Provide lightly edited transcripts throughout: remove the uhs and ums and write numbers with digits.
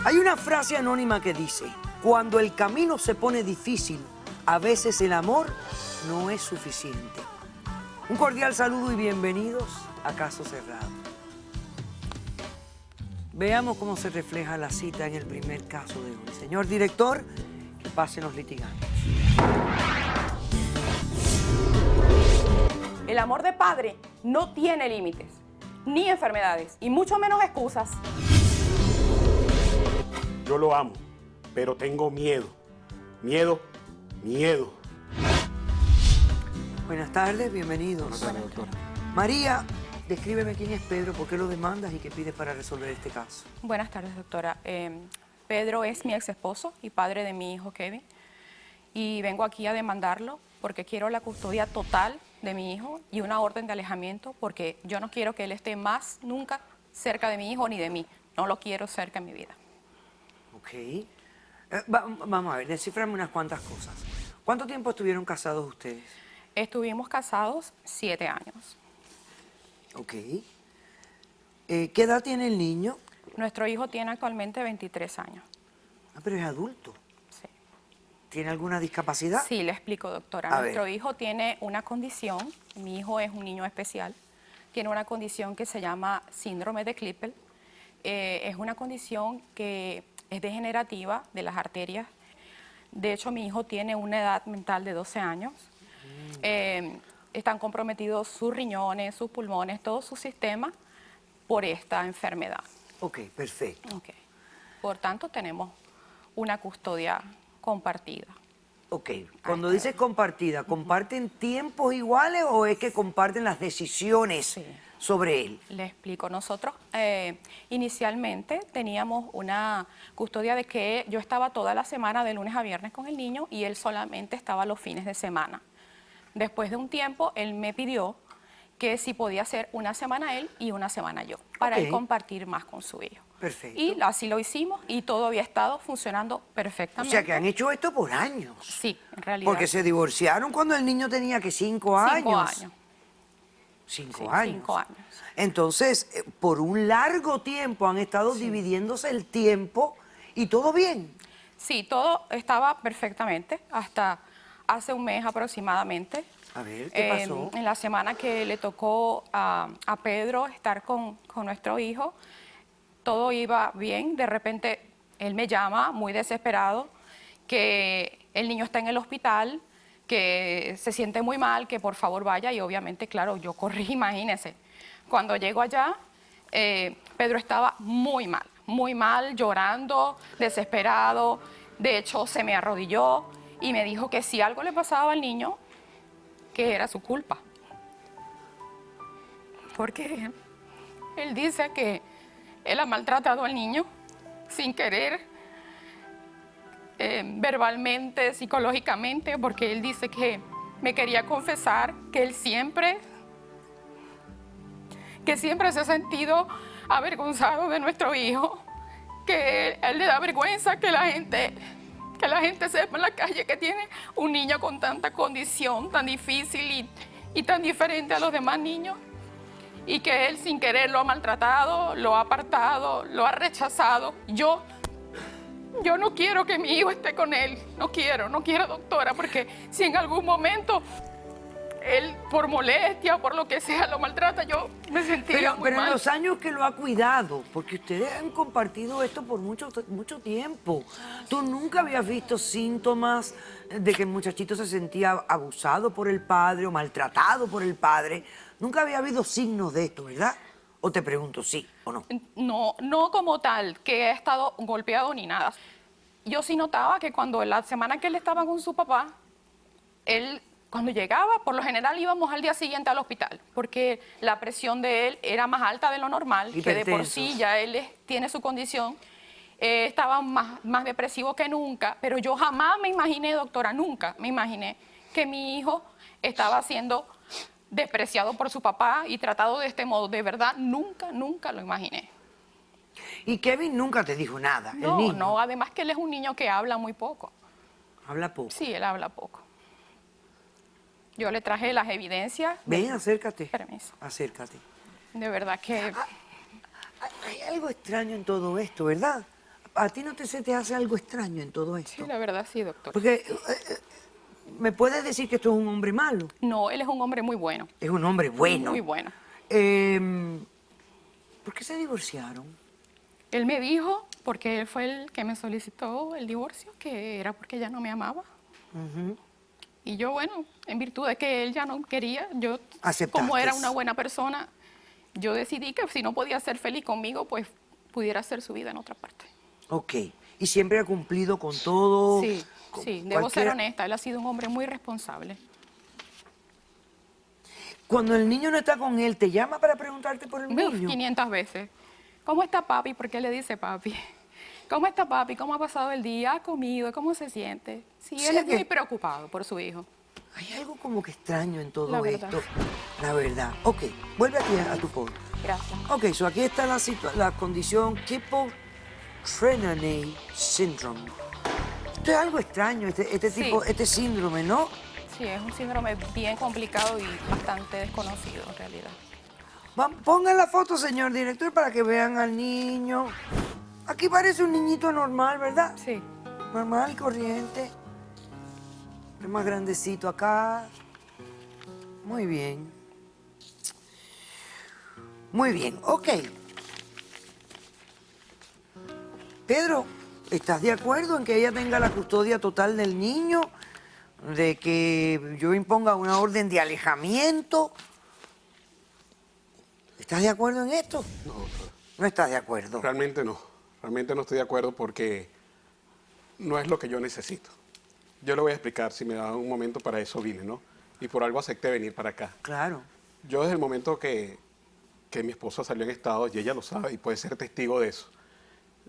Hay una frase anónima que dice, cuando el camino se pone difícil, a veces el amor no es suficiente. Un cordial saludo y bienvenidos a Caso Cerrado. Veamos cómo se refleja la cita en el primer caso de hoy. Señor director, que pasen los litigantes. El amor de padre no tiene límites, ni enfermedades, y mucho menos excusas. Yo lo amo, pero tengo miedo. Miedo. Buenas tardes, bienvenidos. Buenas tardes, doctora. María, descríbeme quién es Pedro, por qué lo demandas y qué pides para resolver este caso. Buenas tardes, doctora. Pedro es mi ex esposo y padre de mi hijo Kevin. Y vengo aquí a demandarlo porque quiero la custodia total de mi hijo y una orden de alejamiento porque yo no quiero que él esté más nunca cerca de mi hijo ni de mí. No lo quiero cerca en mi vida. Ok. Vamos a ver, desciframe unas cuantas cosas. ¿Cuánto tiempo estuvieron casados ustedes? Estuvimos casados 7 años. Ok. ¿Qué edad tiene el niño? Nuestro hijo tiene actualmente 23 años. Ah, pero es adulto. Sí. ¿Tiene alguna discapacidad? Sí, le explico, doctora. A Nuestro ver. hijo tiene una condición, mi hijo es un niño especial, tiene una condición que se llama síndrome de Klippel. Es una condición que es degenerativa de las arterias. De hecho, mi hijo tiene una edad mental de 12 años. Están comprometidos sus riñones, sus pulmones, todo su sistema por esta enfermedad. Ok, perfecto. Okay. Por tanto, tenemos una custodia compartida. Ok, cuando dices compartida, ¿comparten tiempos iguales o es que comparten las decisiones Sí. sobre él? Le explico. Nosotros inicialmente teníamos una custodia de que yo estaba toda la semana de lunes a viernes con el niño y él solamente estaba los fines de semana. Después de un tiempo, él me pidió que si podía hacer una semana él y una semana yo, para Ok. él compartir más con su hijo. Perfecto. Y así lo hicimos y todo había estado funcionando O perfectamente. sea que han hecho esto por años. Sí, en realidad. Porque se divorciaron cuando el niño tenía que 5 años. 5 años. 5 Sí, años. 5 años. Entonces, por un largo tiempo han estado dividiéndose el tiempo y todo bien. Sí, todo estaba perfectamente hasta hace un mes aproximadamente. A ver, ¿qué pasó? En la semana que le tocó a Pedro estar con nuestro hijo, todo iba bien. De repente él me llama muy desesperado que el niño está en el hospital, que se siente muy mal, que por favor vaya. Y obviamente, claro, yo corrí, imagínense. Cuando llego allá, Pedro estaba muy mal, llorando, desesperado. De hecho, se me arrodilló y me dijo que si algo le pasaba al niño, que era su culpa. Porque él dice que él ha maltratado al niño sin querer, verbalmente, psicológicamente, porque él dice que me quería confesar que él siempre se ha sentido avergonzado de nuestro hijo, que él le da vergüenza que la gente sepa en la calle que tiene un niño con tanta condición tan difícil y tan diferente a los demás niños, y que él sin querer lo ha maltratado, lo ha apartado, lo ha rechazado. Yo no quiero que mi hijo esté con él, no quiero, doctora, porque si en algún momento él por molestia o por lo que sea lo maltrata, yo me sentiría muy Pero en mal. los años que lo ha cuidado, porque ustedes han compartido esto por mucho tiempo, ¿tú nunca habías visto síntomas de que el muchachito se sentía abusado por el padre o maltratado por el padre? Nunca había habido signos de esto, ¿verdad? O te pregunto, ¿sí o no? No como tal, que he estado golpeado ni nada. Yo sí notaba que cuando la semana que él estaba con su papá, él cuando llegaba, por lo general íbamos al día siguiente al hospital, porque la presión de él era más alta de lo normal, que de por sí ya él tiene su condición, estaba más depresivo que nunca, pero yo jamás me imaginé, doctora, nunca me imaginé que mi hijo estaba siendo despreciado por su papá y tratado de este modo. De verdad, nunca lo imaginé. Y Kevin nunca te dijo nada, el niño. No, además que él es un niño que habla muy poco. Habla poco. Sí, él habla poco. Yo le traje las evidencias. Ven, acércate. Permiso. Acércate. De verdad que... Hay algo extraño en todo esto, ¿verdad? ¿A ti no se te hace algo extraño en todo esto? Sí, la verdad sí, doctor. Porque ¿me puedes decir que esto es un hombre malo? No, él es un hombre muy bueno. Es un hombre bueno. Muy bueno. ¿Por qué se divorciaron? Él me dijo, porque él fue el que me solicitó el divorcio, que era porque ella no me amaba. Y yo, bueno, en virtud de que él ya no quería, yo, como era una buena persona, yo decidí que si no podía ser feliz conmigo, pues pudiera hacer su vida en otra parte. Ok. ¿Y siempre ha cumplido con todo? Sí, sí, debo ser honesta, él ha sido un hombre muy responsable. Cuando el niño no está con él, ¿te llama para preguntarte por el niño? 500 veces. ¿Cómo está papi? ¿Por qué le dice papi? ¿Cómo está papi? ¿Cómo ha pasado el día? ¿Ha comido? ¿Cómo se siente? Sí, él es muy preocupado por su hijo. Hay algo como que extraño en todo verdad. esto. La verdad. Ok, vuelve aquí a tu podio. Gracias. Ok, so aquí está la condición Kipo-Trenaunay Syndrome. Esto es algo extraño, este síndrome, ¿no? Sí, es un síndrome bien complicado y bastante desconocido en realidad. Pongan la foto, señor director, para que vean al niño. Aquí parece un niñito normal, ¿verdad? Sí. Normal, corriente. Es más grandecito acá. Muy bien. Muy bien, ok. Pedro, ¿estás de acuerdo en que ella tenga la custodia total del niño? ¿De que yo imponga una orden de alejamiento? ¿Estás de acuerdo en esto? No, doctora. ¿No estás de acuerdo? Realmente no. Realmente no estoy de acuerdo porque no es lo que yo necesito. Yo le voy a explicar, si me da un momento, para eso vine, ¿no? Y por algo acepté venir para acá. Claro. Yo desde el momento que mi esposa salió en estado, y ella lo sabe y puede ser testigo de eso,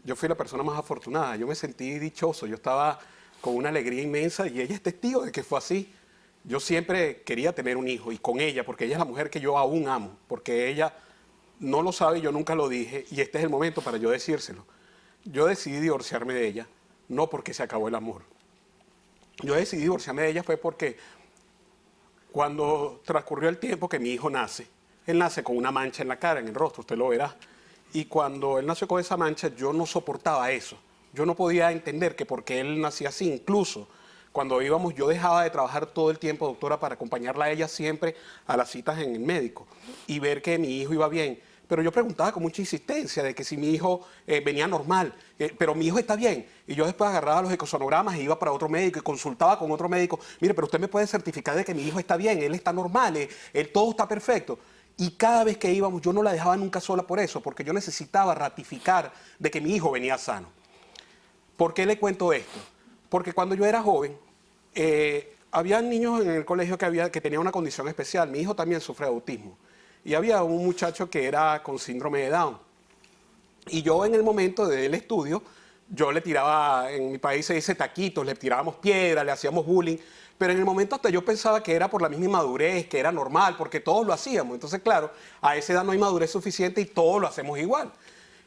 yo fui la persona más afortunada. Yo me sentí dichoso. Yo estaba con una alegría inmensa y ella es testigo de que fue así. Yo siempre quería tener un hijo y con ella, porque ella es la mujer que yo aún amo, porque ella no lo sabe y yo nunca lo dije, y este es el momento para yo decírselo. Yo decidí divorciarme de ella, no porque se acabó el amor. Yo decidí divorciarme de ella fue porque cuando transcurrió el tiempo que mi hijo nace, él nace con una mancha en la cara, en el rostro, usted lo verá. Y cuando él nació con esa mancha, yo no soportaba eso. Yo no podía entender que porque él nacía así, incluso cuando íbamos, yo dejaba de trabajar todo el tiempo, doctora, para acompañarla a ella siempre a las citas en el médico y ver que mi hijo iba bien. Pero yo preguntaba con mucha insistencia de que si mi hijo venía normal, pero mi hijo está bien. Y yo después agarraba los ecosonogramas e iba para otro médico y consultaba con otro médico. Mire, pero usted me puede certificar de que mi hijo está bien, él está normal, todo está perfecto. Y cada vez que íbamos, yo no la dejaba nunca sola por eso, porque yo necesitaba ratificar de que mi hijo venía sano. ¿Por qué le cuento esto? Porque cuando yo era joven, había niños en el colegio que tenían una condición especial. Mi hijo también sufre de autismo. Y había un muchacho que era con síndrome de Down. Y yo en el momento del estudio, yo le tiraba, en mi país se dice taquitos, le tirábamos piedras, le hacíamos bullying. Pero en el momento hasta yo pensaba que era por la misma inmadurez, que era normal, porque todos lo hacíamos. Entonces, claro, a esa edad no hay madurez suficiente y todos lo hacemos igual.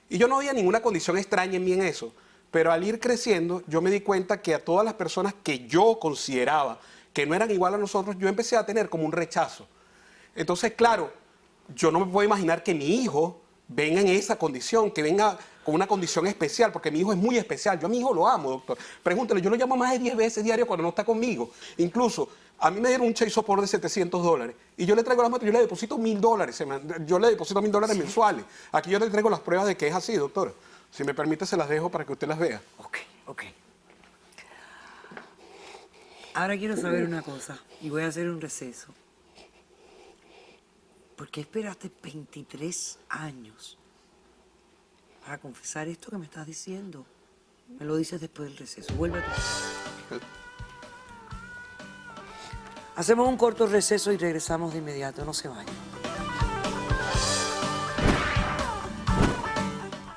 Y yo no veía ninguna condición extraña en mí en eso. Pero al ir creciendo, yo me di cuenta que a todas las personas que yo consideraba que no eran igual a nosotros, yo empecé a tener como un rechazo. Entonces, claro, yo no me puedo imaginar que mi hijo venga en esa condición, que venga con una condición especial, porque mi hijo es muy especial. Yo a mi hijo lo amo, doctor. Pregúntele, yo lo llamo más de 10 veces diario cuando no está conmigo. Incluso, a mí me dieron un child support de $700 y yo le traigo las muestras, yo le deposito $1000. Yo le deposito $1000 mensuales. Aquí yo le traigo las pruebas de que es así, doctora. Si me permite, se las dejo para que usted las vea. Ok, ok. Ahora quiero saber una cosa y voy a hacer un receso. ¿Por qué esperaste 23 años para confesar esto que me estás diciendo? Me lo dices después del receso. Vuelve a tu casa. Hacemos un corto receso y regresamos de inmediato. No se vayan.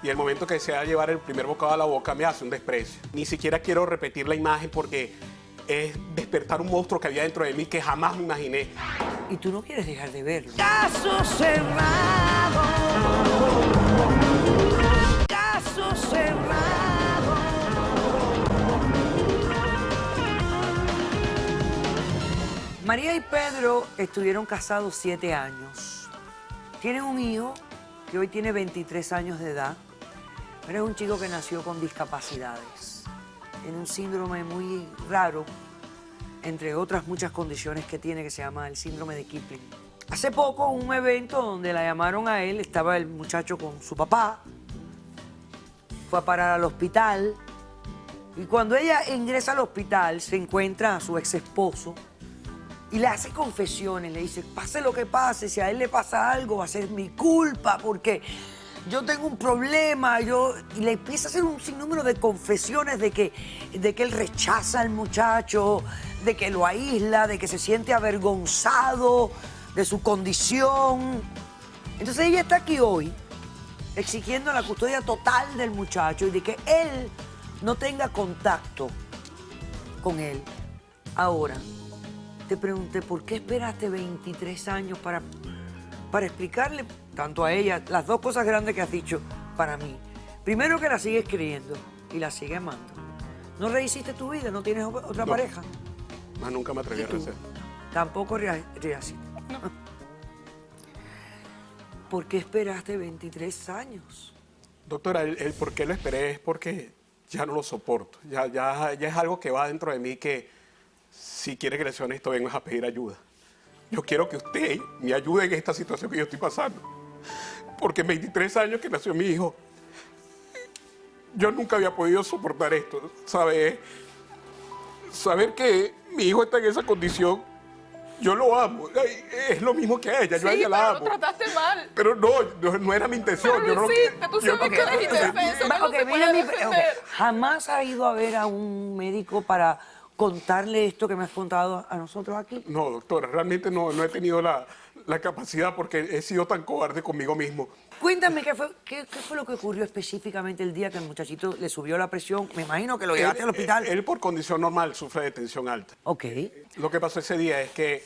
Y el momento que se va a llevar el primer bocado a la boca me hace un desprecio. Ni siquiera quiero repetir la imagen porque es despertar un monstruo que había dentro de mí que jamás me imaginé. Y tú no quieres dejar de verlo. Caso cerrado. Caso cerrado. María y Pedro estuvieron casados 7 años. Tienen un hijo que hoy tiene 23 años de edad. Eres un chico que nació con discapacidades, en un síndrome muy raro, entre otras muchas condiciones que tiene, que se llama el síndrome de Kipling. Hace poco, un evento donde la llamaron a él, estaba el muchacho con su papá, fue a parar al hospital, y cuando ella ingresa al hospital, se encuentra a su ex esposo y le hace confesiones, le dice, pase lo que pase, si a él le pasa algo va a ser mi culpa, porque yo tengo un problema, y le empieza a hacer un sinnúmero de confesiones de que él rechaza al muchacho, de que lo aísla, de que se siente avergonzado de su condición. Entonces ella está aquí hoy exigiendo la custodia total del muchacho y de que él no tenga contacto con él. Ahora, te pregunté, ¿por qué esperaste 23 años para explicarle tanto a ella las dos cosas grandes que has dicho para mí? Primero, que la sigues creyendo y la sigues amando. ¿No rehiciste tu vida? ¿No tienes otra pareja? Más nunca me atreví a rehacer. Tampoco rehiciste. No. ¿Por qué esperaste 23 años? Doctora, el por qué lo esperé es porque ya no lo soporto. Ya es algo que va dentro de mí que, si quiere que le sea honesto, vengo a pedir ayuda. Yo quiero que usted me ayude en esta situación que yo estoy pasando. Porque en 23 años que nació mi hijo, yo nunca había podido soportar esto. Saber que mi hijo está en esa condición, yo lo amo. Es lo mismo que ella, yo a ella la amo. Lo trataste mal. Pero no era mi intención. Pero lo hiciste, tú sabes que eres indefenso, que no se puede defender. ¿Jamás has ido a ver a un médico para contarle esto que me has contado a nosotros aquí? No, doctora, realmente no he tenido la capacidad porque he sido tan cobarde conmigo mismo. Cuéntame, ¿qué fue lo que ocurrió específicamente el día que el muchachito le subió la presión? Me imagino que lo llevaste al hospital. Él por condición normal sufre de tensión alta. Ok. Lo que pasó ese día es que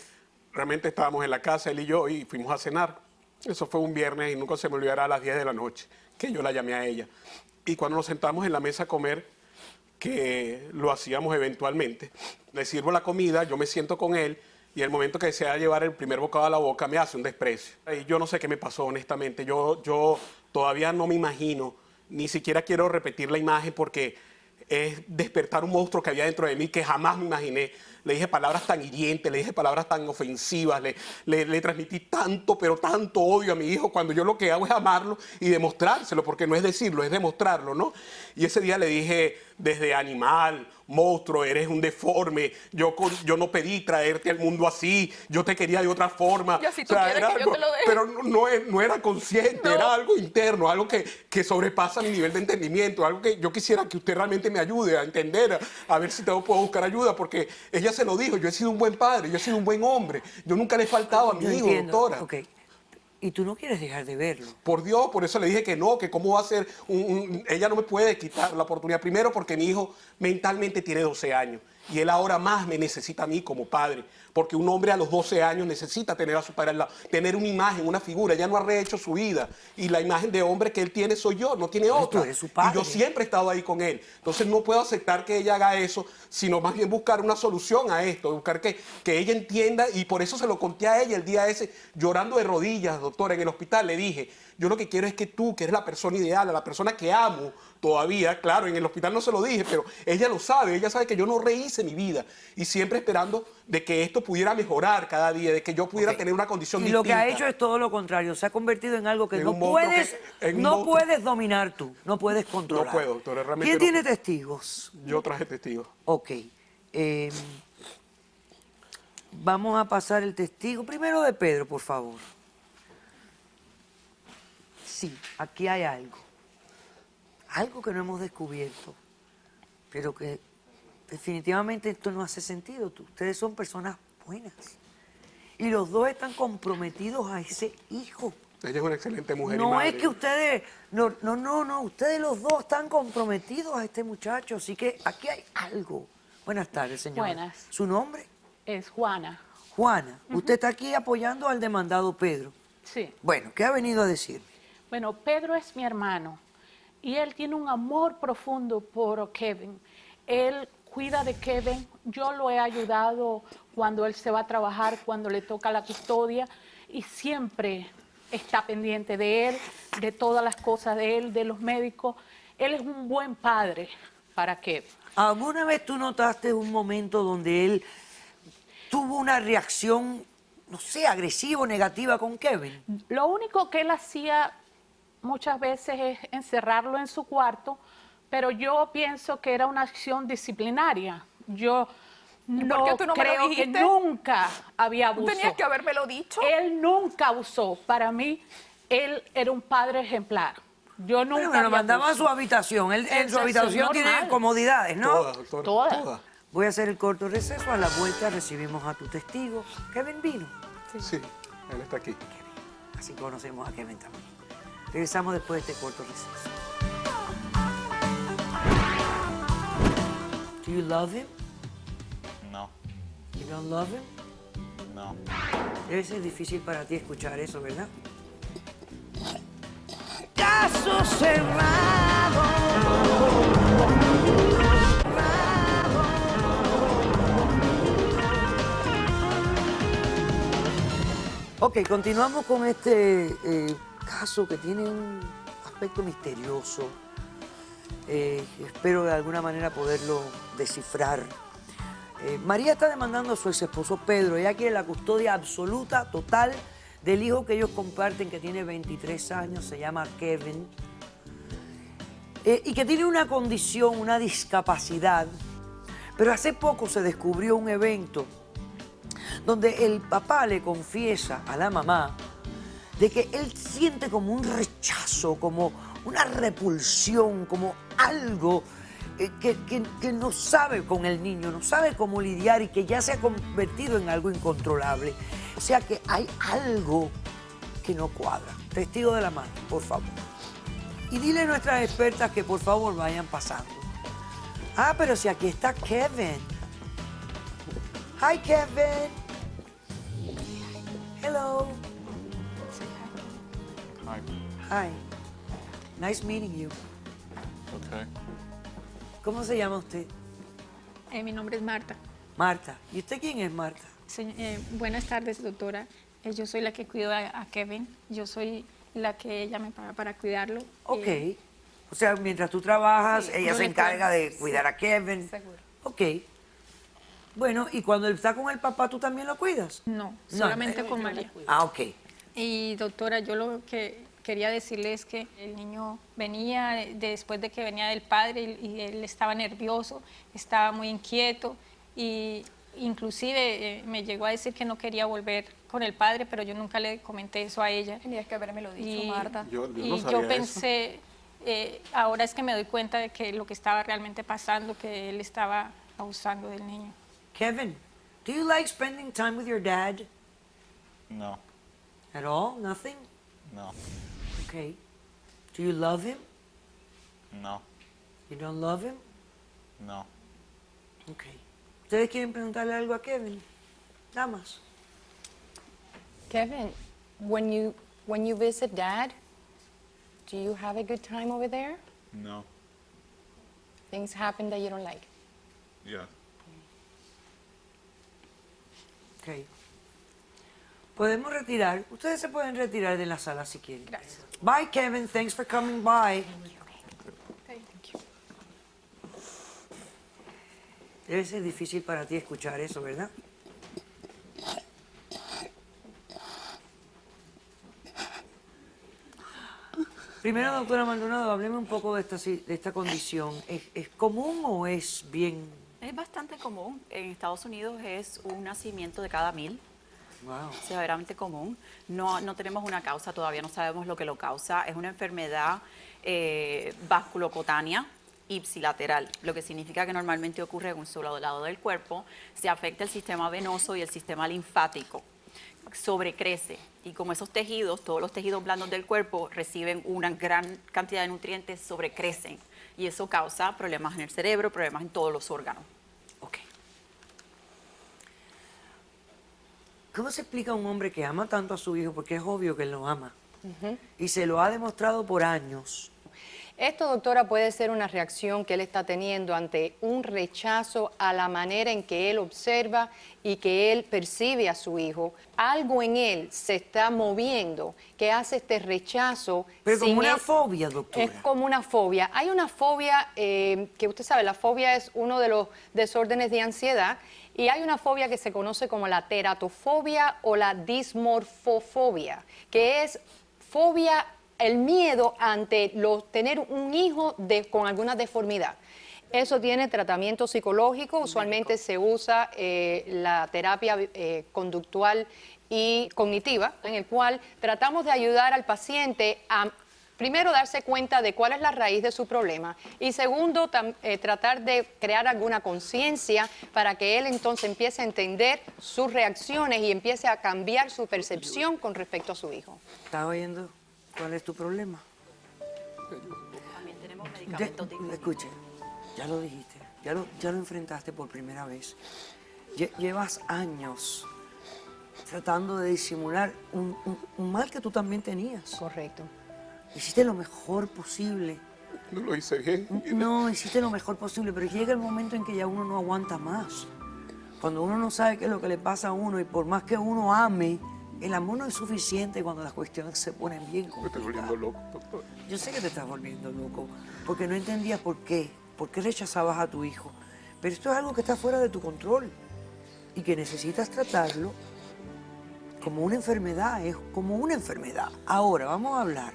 realmente estábamos en la casa, él y yo, y fuimos a cenar. Eso fue un viernes y nunca se me olvidará, a las 10 de la noche, que yo la llamé a ella. Y cuando nos sentamos en la mesa a comer, que lo hacíamos eventualmente, le sirvo la comida, yo me siento con él, y el momento que desea llevar el primer bocado a la boca me hace un desprecio. Y yo no sé qué me pasó, honestamente. Yo todavía no me imagino, ni siquiera quiero repetir la imagen porque es despertar un monstruo que había dentro de mí que jamás me imaginé. Le dije palabras tan hirientes, le dije palabras tan ofensivas, le transmití tanto, pero tanto odio a mi hijo, cuando yo lo que hago es amarlo y demostrárselo, porque no es decirlo, es demostrarlo, ¿no? Y ese día le dije, desde animal, monstruo, eres un deforme, yo no pedí traerte al mundo así, yo te quería de otra forma. Y así tú quieres era que yo algo, te lo deje. pero no era consciente, No. era algo interno, algo que sobrepasa mi nivel de entendimiento, algo que yo quisiera que usted realmente me ayude a entender, a ver si te puedo buscar ayuda, porque ella se lo dijo, yo he sido un buen padre, yo he sido un buen hombre, yo nunca le he faltado a mi Yo hijo, entiendo. doctora. Ok. Y tú no quieres dejar de verlo. Por Dios, por eso le dije que no, que cómo va a ser, ella no me puede quitar la oportunidad. Primero porque mi hijo mentalmente tiene 12 años y él ahora más me necesita a mí como padre. Porque un hombre a los 12 años necesita tener a su padre al lado, tener una imagen, una figura. Ya no ha rehecho su vida y la imagen de hombre que él tiene soy yo, no tiene Pero otra. tú eres su padre. Y yo siempre he estado ahí con él. Entonces no puedo aceptar que ella haga eso, sino más bien buscar una solución a esto, buscar que ella entienda, y por eso se lo conté a ella el día ese, llorando de rodillas, doctora, en el hospital. Le dije, yo lo que quiero es que tú, que eres la persona ideal, la persona que amo todavía, claro, en el hospital no se lo dije, pero ella lo sabe, ella sabe que yo no rehice mi vida y siempre esperando de que esto pudiera mejorar cada día, de que yo pudiera tener una condición Y distinta. lo que ha hecho es todo lo contrario. Se ha convertido en algo que En no un monstruo puedes, en un no monstruo. puedes dominar tú, no puedes controlar. No puedo, doctora, realmente ¿Quién no tiene puedo. testigos? Yo traje testigos. Ok. Vamos a pasar el testigo. Primero de Pedro, por favor. Sí, aquí hay algo. Algo que no hemos descubierto, pero que definitivamente esto no hace sentido. Ustedes son personas buenas. Y los dos están comprometidos a ese hijo. Ella es una excelente mujer y No madre. es que ustedes, no, ustedes los dos están comprometidos a este muchacho, así que aquí hay algo. Buenas tardes, señora. Buenas. ¿Su nombre? Es Juana. Juana. Usted está aquí apoyando al demandado Pedro. Sí. Bueno, ¿qué ha venido a decirme? Bueno, Pedro es mi hermano y él tiene un amor profundo por Kevin. Él cuida de Kevin. Yo lo he ayudado cuando él se va a trabajar, cuando le toca la custodia, y siempre está pendiente de él, de todas las cosas de él, de los médicos. él es un buen padre para Kevin. ¿Alguna vez tú notaste un momento donde él tuvo una reacción, no sé, agresiva o negativa con Kevin? Lo único que él hacía muchas veces es encerrarlo en su cuarto, pero yo pienso que era una acción disciplinaria. Yo por qué no tú no me lo creo que dijiste? nunca había abuso. Tenías que habérmelo dicho. Él nunca abusó. Para mí, él era un padre ejemplar. Yo nunca Bueno, me lo había mandaba a abusado. su habitación. Él en su Eso es habitación tiene normal. comodidades, ¿no? Todas, doctora. Todas. Voy a hacer el corto receso. A la vuelta recibimos a tu testigo. Kevin vino. Sí, él está aquí. Así conocemos a Kevin también. Regresamos después de este corto receso. Do you love him? No, You don't love him? no. Debe ser difícil para ti escuchar eso, ¿verdad? Caso cerrado. Ok, continuamos con este caso que tiene un aspecto misterioso. Espero de alguna manera poderlo descifrar. María está demandando a su ex esposo Pedro. Ella quiere la custodia absoluta, total, del hijo que ellos comparten, que tiene 23 años, se llama Kevin, y que tiene una condición, una discapacidad. Pero hace poco se descubrió un evento donde el papá le confiesa a la mamá de que él siente como un rechazo, como una repulsión, como algo que no sabe con el niño, no sabe cómo lidiar y que ya se ha convertido en algo incontrolable. O sea que hay algo que no cuadra. Testigo de la mano, por favor. Y dile a nuestras expertas que por favor vayan pasando. Ah, pero si aquí está Kevin. Hi, Kevin. Hello. Hi. Hi. Nice meeting you. Okay. ¿Cómo se llama usted? Mi nombre es Marta. Marta. ¿Y usted quién es Marta? Buenas tardes, doctora. Yo soy la que cuido a Kevin. Yo soy la que ella me paga para cuidarlo. Ok. O sea, mientras tú trabajas, Sí, ella yo se le encarga cuido. de cuidar a Kevin. Seguro. Ok. Bueno, ¿y cuando él está con el papá, tú también lo cuidas? No, solamente con María. Ah, ok. Y doctora, yo lo que quería decirle es que el niño venía después de que venía del padre y él estaba nervioso, estaba muy inquieto y inclusive me llegó a decir que no quería volver con el padre, pero yo nunca le comenté eso a ella. Tenías que habérmelo dicho, Y, Marta. Yo no y sabía yo eso. pensé, ahora es que me doy cuenta de que lo que estaba realmente pasando, que él estaba abusando del niño. Kevin, do you like spending time with your dad? No, At all? Nothing? no, Okay. Do you love him? no, You don't love him? no. Okay. ¿Ustedes quieren preguntarle algo a Kevin? Damas. Kevin, when you visit Dad, do you have a good time over there? No. Things happen that you don't like. Yeah. Ok. Podemos retirar. Ustedes se pueden retirar de la sala si quieren. Gracias. Bye, Kevin. Thanks for coming by. Debe ser difícil para ti escuchar eso, ¿verdad? Primero, doctora Maldonado, hableme un poco de esta condición. ¿Es común o es bien...? Es bastante común. En Estados Unidos es un nacimiento de cada 1000. Wow. Severamente común. No tenemos una causa, todavía no sabemos lo que lo causa. Es una enfermedad vasculocutánea ipsilateral, lo que significa que normalmente ocurre en un solo lado del cuerpo. Se afecta el sistema venoso y el sistema linfático. Sobrecrece y como esos tejidos, todos los tejidos blandos del cuerpo reciben una gran cantidad de nutrientes, sobrecrecen y eso causa problemas en el cerebro, problemas en todos los órganos. Ok. ¿Cómo se explica a un hombre que ama tanto a su hijo? Porque es obvio que él lo ama. Y se lo ha demostrado por años. Esto, doctora, puede ser una reacción que él está teniendo ante un rechazo a la manera en que él observa y que él percibe a su hijo. Algo en él se está moviendo que hace este rechazo. Pero como sin una él- fobia, doctora. Es como una fobia. Hay una fobia que usted sabe, la fobia es uno de los desórdenes de ansiedad y hay una fobia que se conoce como la teratofobia o la dismorfofobia, que es fobia, el miedo ante tener un hijo con alguna deformidad. Eso tiene tratamiento psicológico, usualmente se usa la terapia conductual y cognitiva, en el cual tratamos de ayudar al paciente a, primero, darse cuenta de cuál es la raíz de su problema y segundo, tratar de crear alguna conciencia para que él entonces empiece a entender sus reacciones y empiece a cambiar su percepción con respecto a su hijo. ¿Estás oyendo cuál es tu problema? También tenemos medicamentos diferentes. Escuche, ya lo dijiste, ya lo enfrentaste por primera vez. Llevas años tratando de disimular un mal que tú también tenías. Correcto. Hiciste lo mejor posible. No lo hice bien. No, hiciste lo mejor posible, pero llega el momento en que ya uno no aguanta más. Cuando uno no sabe qué es lo que le pasa a uno y por más que uno ame, el amor no es suficiente cuando las cuestiones se ponen bien Me estoy volviendo complicadas. loco, doctor. Yo sé que te estás volviendo loco, porque no entendías por qué rechazabas a tu hijo. Pero esto es algo que está fuera de tu control y que necesitas tratarlo como una enfermedad, es como una enfermedad. Ahora, vamos a hablar.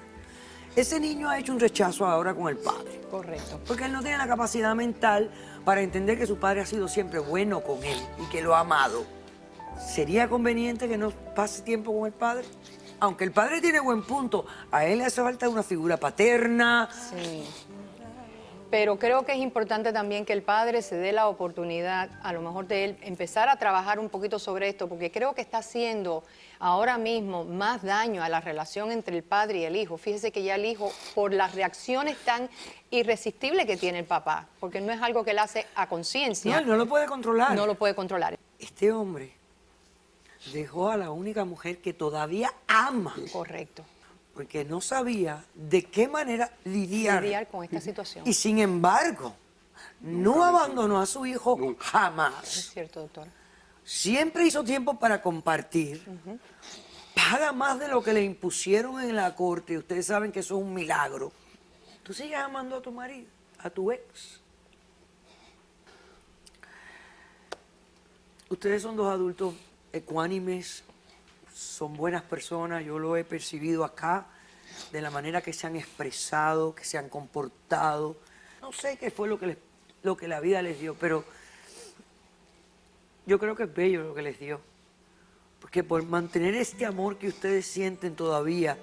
Ese niño ha hecho un rechazo ahora con el padre. Correcto. Porque él no tiene la capacidad mental para entender que su padre ha sido siempre bueno con él y que lo ha amado. ¿Sería conveniente que no pase tiempo con el padre? Aunque el padre tiene buen punto, a él le hace falta una figura paterna. Sí. Pero creo que es importante también que el padre se dé la oportunidad, a lo mejor de él, empezar a trabajar un poquito sobre esto, porque creo que está haciendo ahora mismo más daño a la relación entre el padre y el hijo. Fíjese que ya el hijo, por las reacciones tan irresistibles que tiene el papá, porque no es algo que él hace a conciencia. No, él no lo puede controlar. No lo puede controlar. Este hombre dejó a la única mujer que todavía ama, Correcto. porque no sabía de qué manera Lidiar con esta situación. Y sin embargo, no abandonó a su hijo Es jamás. cierto, doctora. Siempre hizo tiempo para compartir. Paga más de lo que le impusieron en la corte. Y ustedes saben que eso es un milagro. Tú sigues amando a tu marido, a tu ex. Ustedes son dos adultos ecuánimes, son buenas personas. Yo lo he percibido acá, de la manera que se han expresado, que se han comportado. No sé qué fue lo que la vida les dio, pero yo creo que es bello lo que les dio. Porque por mantener este amor que ustedes sienten todavía,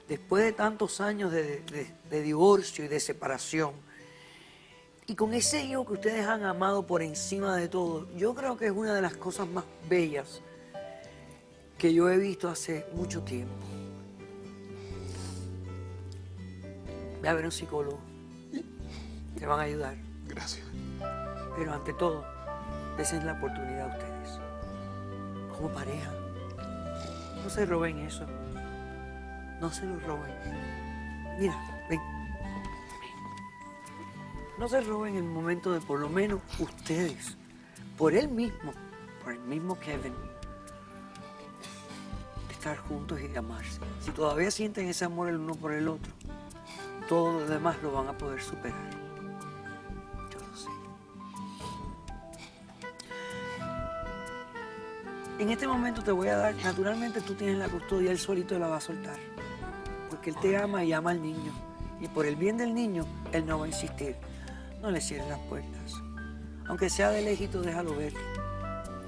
después de tantos años de divorcio y de separación, y con ese hijo que ustedes han amado por encima de todo, yo creo que es una de las cosas más bellas que yo he visto hace mucho tiempo. Ve a ver un psicólogo. Te van a ayudar. Gracias. Pero ante todo, desen la oportunidad a ustedes. Como pareja. No se roben eso. No se lo roben. Mira, ven. No se roben el momento de, por lo menos, ustedes, por el mismo Kevin, de estar juntos y de amarse. Si todavía sienten ese amor el uno por el otro, todo lo demás lo van a poder superar. Yo lo sé. En este momento te voy a dar, naturalmente tú tienes la custodia, él solito la va a soltar. Porque él te ama y ama al niño. Y por el bien del niño, él no va a insistir. No le cierres las puertas. Aunque sea de lejito, déjalo ver.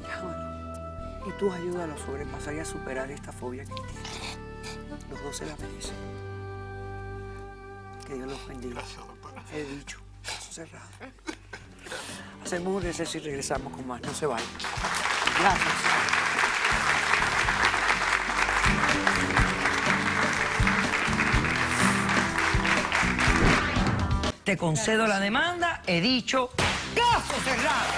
Llámalo. Y tú ayúdalo a sobrepasar y a superar esta fobia que tiene. Los dos se la merecen. Que Dios los bendiga. Gracias, doctora. He dicho, caso cerrado. Hacemos un receso y regresamos con más. No se vayan. Gracias. Te concedo la demanda, he dicho, caso cerrado.